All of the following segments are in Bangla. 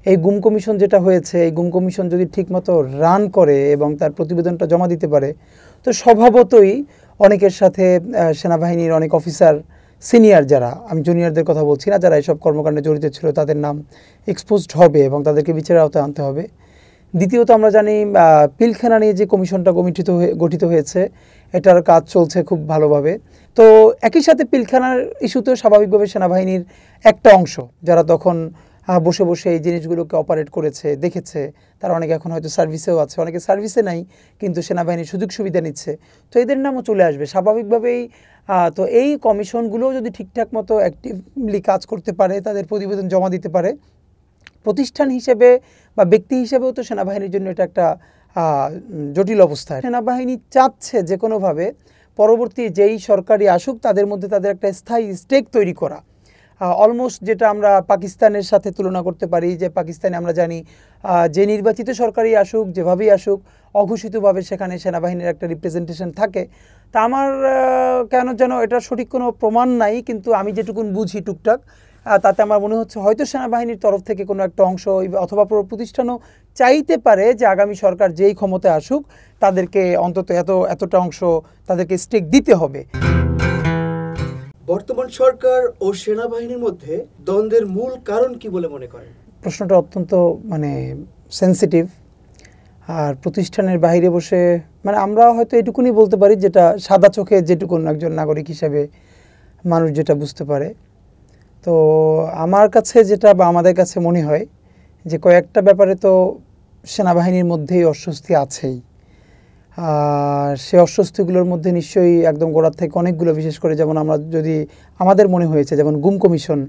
এই গুম কমিশন যেটা হয়েছে, এই গুম কমিশন যদি ঠিকমতো রান করে এবং তার প্রতিবেদনটা জমা দিতে পারে, তো স্বভাবতই অনেকের সাথে সেনাবাহিনীর অনেক অফিসার সিনিয়র, যারা, আমি জুনিয়রদের কথা বলছি না, যারা এসব কর্মকাণ্ডে জড়িত ছিল, তাদের নাম এক্সপোজড হবে এবং তাদেরকে বিচারের আওতায় আনতে হবে। দ্বিতীয়ত, আমরা জানি পিলখানা নিয়ে যে কমিশনটা গঠিত হয়েছে, এটার কাজ চলছে খুব ভালোভাবে। তো একই সাথে পিলখানার ইস্যুতেও স্বাভাবিকভাবে সেনাবাহিনীর একটা অংশ, যারা তখন বসে বসে এই জিনিসগুলোকে অপারেট করেছে, দেখেছে, তারা অনেকে এখন হয়তো সার্ভিসেও আছে, অনেকে সার্ভিসে নাই কিন্তু সেনাবাহিনীর সুযোগ সুবিধা নিচ্ছে, তো এদের নামও চলে আসবে স্বাভাবিকভাবেই। তো এই কমিশনগুলোও যদি ঠিকঠাক মতো অ্যাক্টিভলি কাজ করতে পারে, তাদের প্রতিবেদন জমা দিতে পারে, প্রতিষ্ঠান হিসেবে বা ব্যক্তি হিসেবেও তো সেনাবাহিনীর জন্য এটা একটা জটিল অবস্থা। সেনাবাহিনী চাচ্ছে যে কোনোভাবে পরবর্তী যেই সরকারি আসুক তাদের মধ্যে তাদের একটা স্থায়ী স্টেক তৈরি করা। অলমোস্ট যেটা আমরা পাকিস্তানের সাথে তুলনা করতে পারি, যে পাকিস্তানে আমরা জানি যে নির্বাচিত সরকারি আসুক, যেভাবেই আসুক, অঘোষিতভাবে সেখানে সেনাবাহিনীর একটা রিপ্রেজেন্টেশন থাকে। তা আমার কেন যেন এটা সঠিক কোনো প্রমাণ নাই, কিন্তু আমি যেটুকুন বুঝি টুকটাক, তাতে আমার মনে হচ্ছে হয়তো সেনাবাহিনীর তরফ থেকে কোনো একটা অংশ অথবা প্রতিষ্ঠানও চাইতে পারে যে আগামী সরকার যেই ক্ষমতায় আসুক তাদেরকে অন্তত এতটা অংশ তাদেরকে স্টেক দিতে হবে। বর্তমান সরকার ও সেনাবাহিনীর মধ্যে দ্বন্দ্বের মূল কারণ কি বলে মনে করেন? প্রশ্নটা অত্যন্ত সেন্সিটিভ। আর প্রতিষ্ঠানের বাইরে বসে আমরা হয়তো এটুকুনি বলতে পারি, যেটা সাদা চোখে যেটুকুন একজন নাগরিক হিসেবে মানুষ যেটা বুঝতে পারে। তো আমার কাছে যেটা বা আমাদের কাছে মনে হয় যে কয়েকটা ব্যাপারে তো সেনাবাহিনীর মধ্যেই অস্বস্তি আছেই। আর সে অস্বস্তিগুলোর মধ্যে নিশ্চয়ই একদম গোড়ার থেকে অনেকগুলো, বিশেষ করে যেমন আমাদের মনে হয়েছে যেমন গুম কমিশন।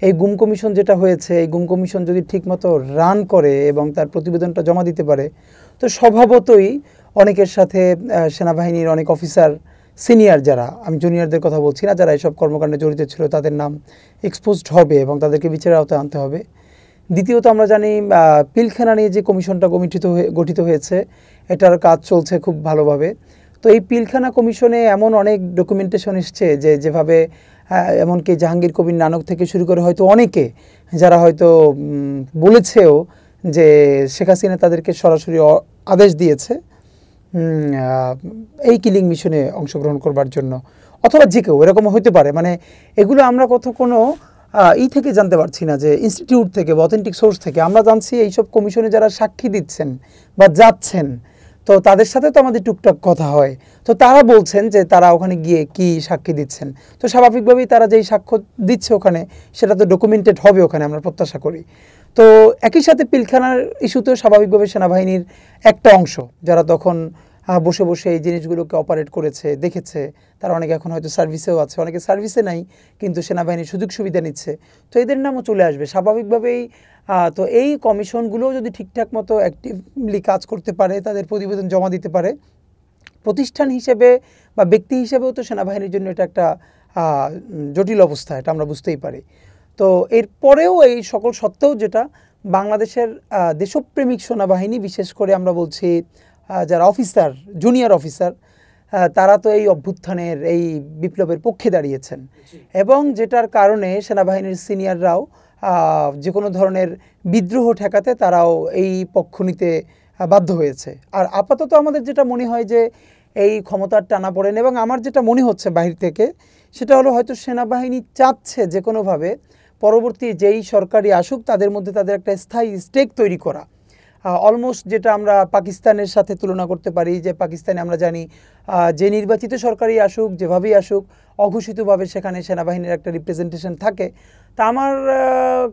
এই গুম কমিশন যেটা হয়েছে, এই গুম কমিশন যদি ঠিকমতো রান করে এবং তার প্রতিবেদনটা জমা দিতে পারে, তো স্বভাবতই অনেকের সাথে সেনাবাহিনীর অনেক অফিসার সিনিয়র, যারা, আমি জুনিয়রদের কথা বলছি না, যারা এসব কর্মকাণ্ডে জড়িত ছিল, তাদের নাম এক্সপোজড হবে এবং তাদেরকে বিচারের আওতায় আনতে হবে। দ্বিতীয়ত, আমরা জানি পিলখানা নিয়ে যে কমিশনটা গঠিত হয়েছে, এটার কাজ চলছে খুব ভালোভাবে। তো এই পিলখানা কমিশনে এমন অনেক ডকুমেন্টেশন এসছে যেভাবে এমনকি জাহাঙ্গীর কবির নানক থেকে শুরু করে হয়তো অনেকে, যারা হয়তো বলেছেও যে শেখ হাসিনা তাদেরকে সরাসরি আদেশ দিয়েছে এই কিলিং মিশনে অংশগ্রহণ করবার জন্য, অথবা যে কেউ এরকম হতে পারে। এগুলো আমরা কোনো থেকে জানতে পারছি না, যে ইনস্টিটিউট থেকে বা অথেন্টিক সোর্স থেকে আমরা জানছি এইসব কমিশনে যারা সাক্ষী দিচ্ছেন বা যাচ্ছেন, তো তাদের সাথে তো আমাদের টুকটাক কথা হয়। তো তারা বলছেন যে তারা ওখানে গিয়ে কি সাক্ষী দিচ্ছেন, তো স্বাভাবিকভাবেই তারা যেই সাক্ষ্য দিচ্ছে ওখানে সেটা তো ডকুমেন্টেড হবে ওখানে, আমরা প্রত্যাশা করি। তো একই সাথে পিলখানার ইস্যুতেও স্বাভাবিকভাবে সেনাবাহিনীর একটা অংশ, যারা তখন বসে বসে এই জিনিসগুলোকে অপারেট করেছে, দেখেছে, তারা অনেকে এখন হয়তো সার্ভিসেও আছে, অনেকে সার্ভিসে নাই কিন্তু সেনাবাহিনীর সুযোগ সুবিধা নিচ্ছে, তো এদের নামও চলে আসবে স্বাভাবিকভাবেই। তো এই কমিশনগুলোও যদি ঠিকঠাক মতো অ্যাক্টিভলি কাজ করতে পারে, তাদের প্রতিবেদন জমা দিতে পারে, প্রতিষ্ঠান হিসেবে বা ব্যক্তি হিসেবেও তো সেনাবাহিনীর জন্য এটা একটা জটিল অবস্থা, এটা আমরা বুঝতেই পারি। তো এরপরেও এই সকল সত্ত্বেও যেটা বাংলাদেশের দেশপ্রেমিক সেনাবাহিনী, বিশেষ করে আমরা বলছি যারা অফিসার, জুনিয়র অফিসার, তারা তো এই অভ্যুত্থানের, এই বিপ্লবের পক্ষে দাঁড়িয়েছেন, এবং যেটার কারণে সেনাবাহিনীর সিনিয়ররাও যে কোনো ধরনের বিদ্রোহ ঠেকাতে তারাও এই পক্ষ নিতে বাধ্য হয়েছে। আর আপাতত আমাদের যেটা মনে হয় যে এই ক্ষমতার টানাপোড়েন, এবং আমার যেটা মনে হচ্ছে বাহির থেকে, সেটা হলো হয়তো সেনাবাহিনী চাচ্ছে যে কোনোভাবে পরবর্তী যেই সরকারি আসুক তাদের মধ্যে তাদের একটা স্থায়ী স্টেক তৈরি করা। অলমোস্ট যেটা আমরা পাকিস্তানের সাথে তুলনা করতে পারি, যে পাকিস্তানে আমরা জানি যে নির্বাচিত সরকারি আসুক, যেভাবেই আসুক, অঘোষিতভাবে সেখানে সেনাবাহিনীর একটা রিপ্রেজেন্টেশন থাকে। তা আমার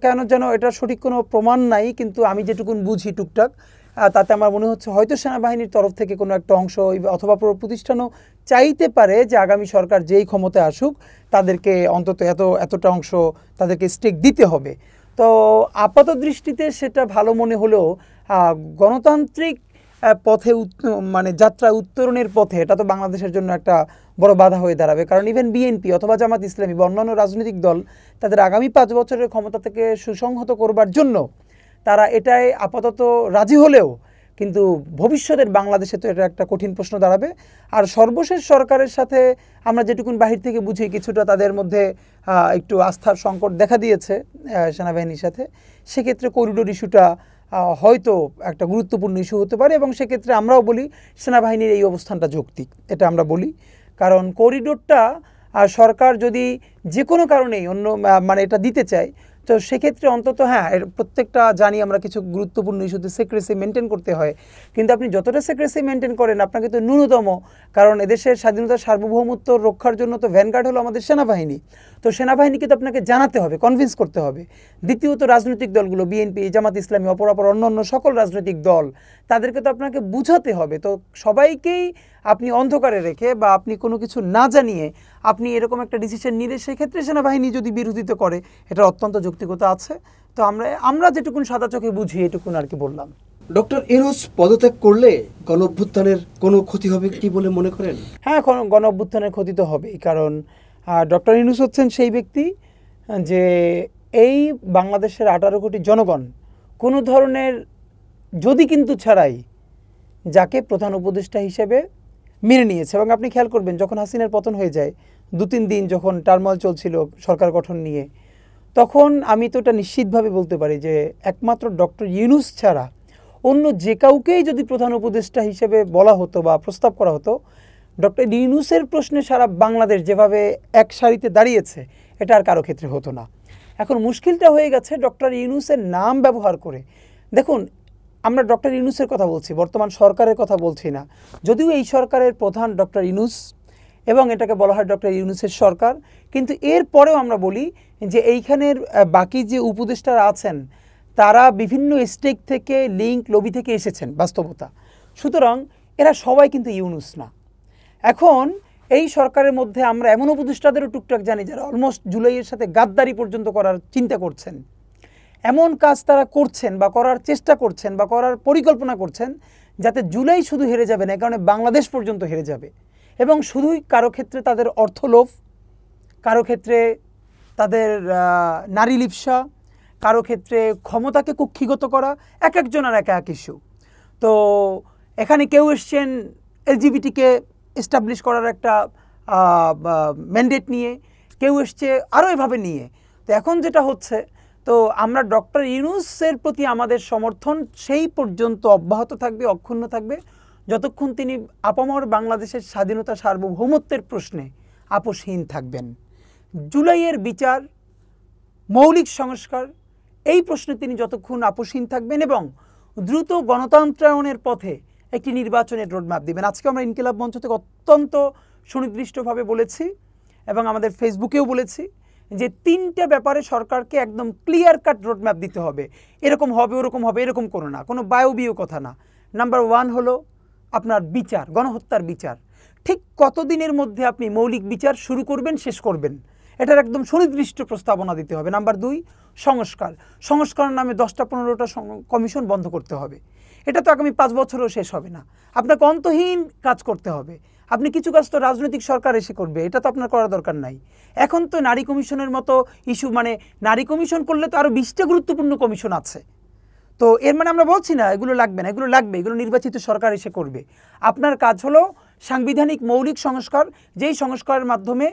কেন যেন এটা সঠিক কোনো প্রমাণ নাই, কিন্তু আমি যেটুকুন বুঝি টুকটাক, তাতে আমার মনে হচ্ছে হয়তো সেনাবাহিনীর তরফ থেকে কোনো একটা অংশ অথবা প্রতিষ্ঠানও চাইতে পারে যে আগামী সরকার যেই ক্ষমতায় আসুক তাদেরকে অন্তত এতটা অংশ তাদেরকে স্টেক দিতে হবে। তো আপাত দৃষ্টিতে সেটা ভালো মনে হলেও গণতান্ত্রিক পথে যাত্রা উত্তরণের পথে এটা তো বাংলাদেশের জন্য একটা বড় বাধা হয়ে দাঁড়াবে। কারণ ইভেন বিএনপি অথবা জামাত ইসলামী বা অন্যান্য রাজনৈতিক দল তাদের আগামী 5 বছরের ক্ষমতা থেকে সুসংহত করবার জন্য তারা এটাই আপাতত রাজি হলেও কিন্তু ভবিষ্যতের বাংলাদেশে তো এটা একটা কঠিন প্রশ্ন দাঁড়াবে। আর সর্বশেষ সরকারের সাথে আমরা যেটুকুন বাহির থেকে বুঝি কিছুটা তাদের মধ্যে একটু আস্থার সংকট দেখা দিয়েছে সেনাবাহিনীর সাথে। সেক্ষেত্রে করিডোর ইস্যুটা হয়তো একটা গুরুত্বপূর্ণ ইস্যু হতে পারে, এবং সেক্ষেত্রে আমরাও বলি সেনাবাহিনীর এই অবস্থানটা যৌক্তিক, এটা আমরা বলি। কারণ করিডোরটা সরকার যদি যে কোনো কারণেই অন্য মানে এটা দিতে চায়, তো সেক্ষেত্রে অন্তত এর প্রত্যেকটা জানি আমরা কিছু গুরুত্বপূর্ণ ইস্যুতে সিক্রেসি মেনটেন করতে হয়, কিন্তু আপনি যতটা সিক্রেসি মেনটেন করেন আপনাকে তো ন্যূনতম, কারণ এদেশের স্বাধীনতা সার্বভৌমত্ব রক্ষার জন্য তো ভ্যানগার্ড হলো আমাদের সেনাবাহিনী, তো সেনাবাহিনীকে তো আপনাকে জানাতে হবে, কনভিন্স করতে হবে। দ্বিতীয়ত রাজনৈতিক দলগুলো, বিএনপি, জামাত ইসলামী, অপরাপর অন্যান্য সকল রাজনৈতিক দল, তাদেরকে তো আপনাকে বুঝাতে হবে। তো সবাইকেই আপনি অন্ধকারে রেখে বা আপনি কোনো কিছু না জানিয়ে আপনি এরকম একটা ডিসিশন নিলে সেক্ষেত্রে সেনাবাহিনী যদি বিরোধিতা করে, এটার অত্যন্ত যৌক্তিকতা আছে। তো আমরা যেটুকুন সাদা চোখে বুঝি এটুকুন আর কি বললাম। ডক্টর ইউনূস পদত্যাগ করলে গণ অভ্যুত্থানের কোনো ক্ষতি হবে কি বলে মনে করেন? হ্যাঁ, গণ অভ্যুত্থানের ক্ষতি তো হবেই, কারণ ডক্টর ইউনূস হচ্ছেন সেই ব্যক্তি যে এই বাংলাদেশের 18 কোটি জনগণ কোনো ধরনের যদি কিন্তু ছাড়াই যাকে প্রধান উপদেষ্টা হিসেবে মেনে নিয়েছে। এবং আপনি খেয়াল করবেন যখন হাসিনার পতন হয়ে যায় 2-3 দিন যখন টার্মোইল চলছিল সরকার গঠন নিয়ে, তখন আমি তো এটা নিশ্চিতভাবে বলতে পারি যে একমাত্র ডক্টর ইউনূস ছাড়া অন্য যে কাউকেই যদি প্রধান উপদেষ্টা হিসেবে বলা হতো বা প্রস্তাব করা হতো, ডক্টর ইউনূসের প্রশ্নে সারা বাংলাদেশ যেভাবে এক সারিতে দাঁড়িয়েছে এটা আর কারো ক্ষেত্রে হতো না। এখন মুশকিলটা হয়ে গেছে ডক্টর ইউনূসের নাম ব্যবহার করে। দেখুন, আমরা ডক্টর ইউনূসের কথা বলছি, বর্তমান সরকারের কথা বলছি না। যদিও এই সরকারের প্রধান ডক্টর ইউনূস এবং এটাকে বলা হয় ডক্টর ইউনূসের সরকার, কিন্তু এর পরেও আমরা বলি যে এইখানের বাকি যে উপদেষ্টারা আছেন তারা বিভিন্ন স্টেক থেকে, লিঙ্ক, লবি থেকে এসেছেন বাস্তবতা। সুতরাং এরা সবাই কিন্তু ইউনূস না। এখন এই সরকারের মধ্যে আমরা এমন উপদেষ্টাদেরও টুকটাক জানি যারা অলমোস্ট জুলাইয়ের সাথে গাদ্দারি পর্যন্ত করার চিন্তা করছেন, এমন কাজ তারা করছেন বা করার চেষ্টা করছেন বা করার পরিকল্পনা করছেন যাতে জুলাই শুধু হেরে যাবে না, এই কারণে বাংলাদেশ পর্যন্ত হেরে যাবে। এবং শুধুই কারো ক্ষেত্রে তাদের অর্থলোভ, কারো ক্ষেত্রে তাদের নারী লিপ্সা, কারো ক্ষেত্রে ক্ষমতাকে কুক্ষিগত করা, এক একজনের এক এক ইস্যু। তো এখানে কেউ এসছেন এলজিবিটিকে এস্টাবলিশ করার একটা ম্যান্ডেট নিয়ে, কেউ এসছে আরও এভাবে নিয়ে। তো এখন যেটা হচ্ছে, তো আমরা ডক্টর ইউনূসের প্রতি আমাদের সমর্থন সেই পর্যন্ত অব্যাহত থাকবে, অক্ষুণ্ণ থাকবে, যতক্ষণ তিনি আপামর বাংলাদেশের স্বাধীনতা সার্বভৌমত্বের প্রশ্নে আপোষহীন থাকবেন। জুলাইয়ের বিচার, মৌলিক সংস্কার, এই প্রশ্নে তিনি যতক্ষণ আপোষহীন থাকবেন এবং দ্রুত গণতন্ত্রায়নের পথে একটি নির্বাচনের রোডম্যাপ দিবেন। আজকে আমরা ইনকিলাব মঞ্চ থেকে অত্যন্ত সুনির্দিষ্টভাবে বলেছি এবং আমাদের ফেসবুকেও বলেছি যে 3টে ব্যাপারে সরকারকে একদম ক্লিয়ার কাট রোডম্যাপ দিতে হবে। এরকম হবে, ওরকম হবে, এরকম কোনো না, কোনো বায়বীয় কথা না। নাম্বার 1 হলো আপনার বিচার, গণহত্যার বিচার। ঠিক কতদিনের মধ্যে আপনি মৌলিক বিচার শুরু করবেন, শেষ করবেন, এটার একদম সুনির্দিষ্ট প্রস্তাবনা দিতে হবে। নাম্বার 2 সংস্কার। সংস্কার নামে 10টা-15টা কমিশন বন্ধ করতে হবে। এটা তো আগামী 5 বছরও শেষ হবে না, আপনাকে অন্তহীন কাজ করতে হবে। আপনি কিছু কাজ তো রাজনৈতিক সরকার এসে করবে, এটা তো আপনার করার দরকার নাই। এখন তো নারী কমিশনের মতো ইস্যু, মানে নারী কমিশন করলে তো আরও 20টা গুরুত্বপূর্ণ কমিশন আছে। তো এর মানে আমরা বলছি না এগুলো লাগবে না, এগুলো লাগবে, এগুলো নির্বাচিত সরকার এসে করবে। আপনার কাজ হলো সাংবিধানিক মৌলিক সংস্কার, যেই সংস্কারের মাধ্যমে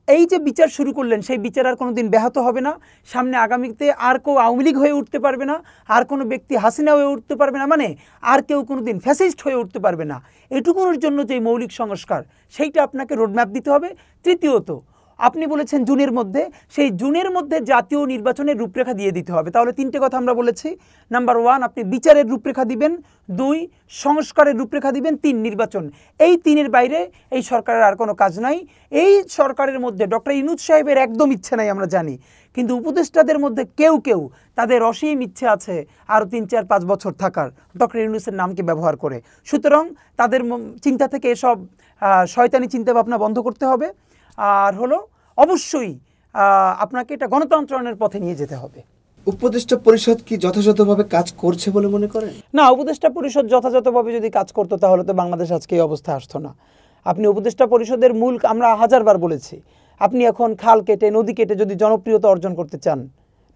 এই যে বিচার শুরু করলেন সেই বিচার আর কোনো দিন ব্যাহত হবে না। সামনে আগামীতে আর কেউ আওয়ামী লীগ হয়ে উঠতে পারবে না, আর কোনো ব্যক্তি হাসিনা হয়ে উঠতে পারবে না, মানে আর কেউ কোনো দিন ফ্যাসিস্ট হয়ে উঠতে পারবে না। এটুকুর জন্য যে মৌলিক সংস্কার, সেইটা আপনাকে রোডম্যাপ দিতে হবে। তৃতীয়ত, আপনি বলেছেন জুনের মধ্যে, সেই জুনের মধ্যে জাতীয় নির্বাচনের রূপরেখা দিয়ে দিতে হবে। তাহলে 3টে কথা আমরা বলেছি। নাম্বার 1 আপনি বিচারের রূপরেখা দিবেন, 2 সংস্কারের রূপরেখা দিবেন, 3 নির্বাচন। এই 3-এর বাইরে এই সরকারের আর কোনো কাজ নাই। এই সরকারের মধ্যে ডক্টর ইউনূস সাহেবের একদম ইচ্ছে নাই আমরা জানি, কিন্তু উপদেষ্টাদের মধ্যে কেউ কেউ তাদের অসীম ইচ্ছে আছে আরও 3-4-5 বছর থাকার ডক্টর ইউনূসের নামকে ব্যবহার করে। সুতরাং তাদের চিন্তা থেকে এসব শয়তানি চিন্তাভাবনা বন্ধ করতে হবে। আর হলো অবশ্যই আপনাকে এটা গণতন্ত্রায়নের পথে নিয়ে যেতে হবে। উপদেষ্টা পরিষদ কি যথাযথভাবে কাজ করছে বলে মনে করেন? না, উপদেষ্টা পরিষদ যথাযথভাবে যদি কাজ করতো তাহলে তো বাংলাদেশ আজকে এই অবস্থা আসতো না। আপনি উপদেষ্টা পরিষদের মূল, আমরা 1000বার বলেছি, আপনি এখন খাল কেটে, নদী কেটে যদি জনপ্রিয়তা অর্জন করতে চান,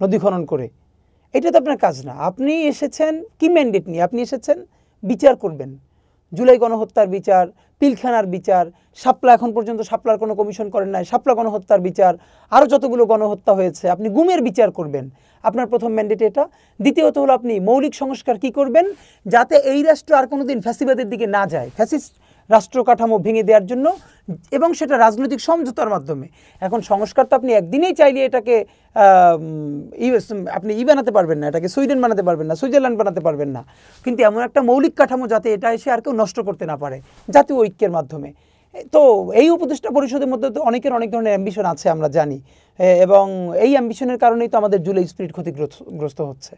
নদী খনন করে, এটা তো আপনার কাজ না। আপনি এসেছেন কি ম্যান্ডেট নিয়ে? আপনি এসেছেন বিচার করবেন। জুলাই গণহত্যার বিচার, পিলখানার বিচার, শাপলা, এখন পর্যন্ত শাপলার কোনো কমিশন করেন নাই, শাপলা গণহত্যার বিচার, আরও যতগুলো গণহত্যা হয়েছে আপনি গুমের বিচার করবেন। আপনার প্রথম ম্যান্ডেট এটা। দ্বিতীয়ত হলো আপনি মৌলিক সংস্কার কি করবেন, যাতে এই রাষ্ট্র আর কোনোদিন ফ্যাসিবাদের দিকে না যায়, ফ্যাসিস্ট রাষ্ট্র কাঠামো ভেঙে দেওয়ার জন্য, এবং সেটা রাজনৈতিক সমঝোতার মাধ্যমে। এখন সংস্কার তো আপনি একদিনেই চাইলে এটাকে আপনি বানাতে পারবেন না, এটাকে সুইডেন বানাতে পারবেন না, সুইজারল্যান্ড বানাতে পারবেন না, কিন্তু এমন একটা মৌলিক কাঠামো যাতে এটা এসে আর কেউ নষ্ট করতে না পারে, জাতীয় ঐক্যের মাধ্যমে। তো এই উপদেষ্টা পরিষদের মধ্যে তো অনেকের অনেক ধরনের অ্যাম্বিশন আছে আমরা জানি, এবং এই অ্যাম্বিশনের কারণেই তো আমাদের জুলাই স্পিরিট ক্ষতিগ্রস্ত হচ্ছে।